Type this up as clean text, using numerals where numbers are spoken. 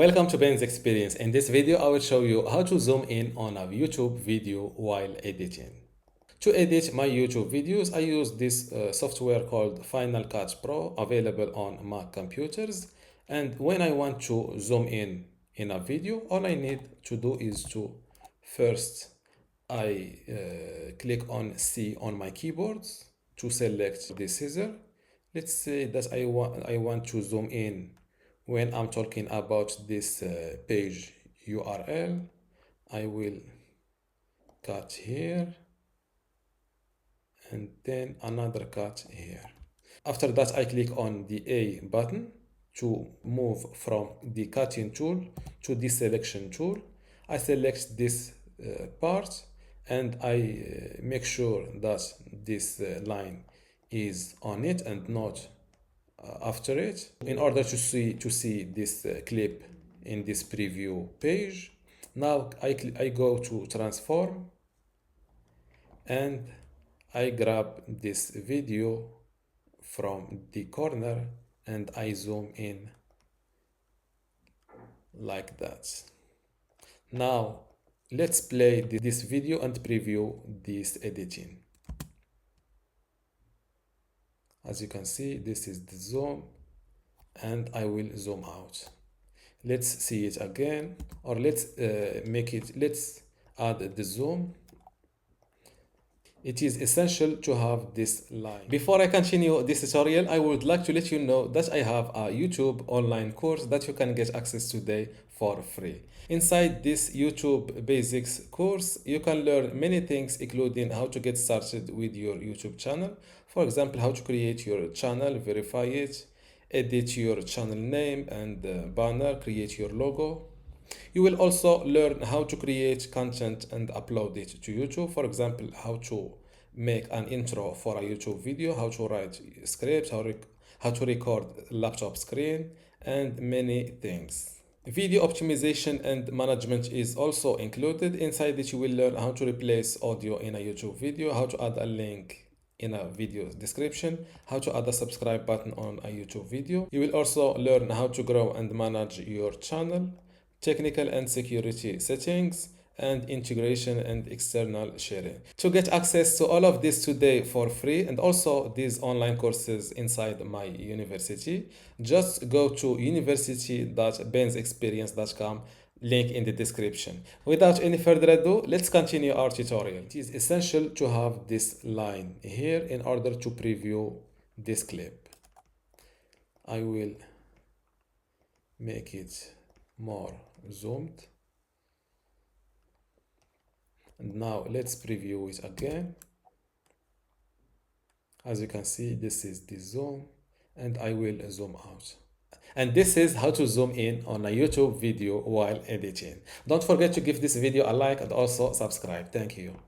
Welcome to Ben's Experience. In this video, I will show you how to zoom in on a YouTube video while editing. To edit my YouTube videos, I use this software called Final Cut Pro, available on Mac computers. And when I want to zoom in a video, all I need to do is to first I click on C on my keyboard to select the scissor. Let's say that I want to zoom in when I'm talking about this page URL. I will cut here and then another cut here. After that, I click on the A button to move from the cutting tool to the selection tool. I select this part and I make sure that this line is on it and not after it, in order to see this clip in this preview page. Now I go to transform and I grab this video from the corner and I zoom in like that. Now let's play this video and preview this editing. As you can see, this is the zoom and I will zoom out. Let's see it again, or let's add the zoom. It is essential to have this line. Before I continue this tutorial, I would like to let you know that I have a YouTube online course that you can get access today for free. Inside this YouTube basics course, you can learn many things, including how to get started with your YouTube channel. For example, how to create your channel, verify it, edit your channel name and banner, create your logo. You will also learn how to create content and upload it to YouTube. For example, how to make an intro for a YouTube video, how to write scripts, how to record laptop screen, and many things. Video optimization and management is also included. Inside it, you will learn how to replace audio in a YouTube video, how to add a link in a video description, how to add a subscribe button on a YouTube video. You will also learn how to grow and manage your channel, technical and security settings, and integration and external sharing. To get access to all of this today for free, and also these online courses inside my university, just go to university.bensexperience.com, link in the description. Without any further ado, let's continue our tutorial. It is essential to have this line here in order to preview this clip. I will make it more zoomed. And now let's preview it again. As you can see, this is the zoom and I will zoom out. And this is how to zoom in on a YouTube video while editing. Don't forget to give this video a like and also subscribe. Thank you.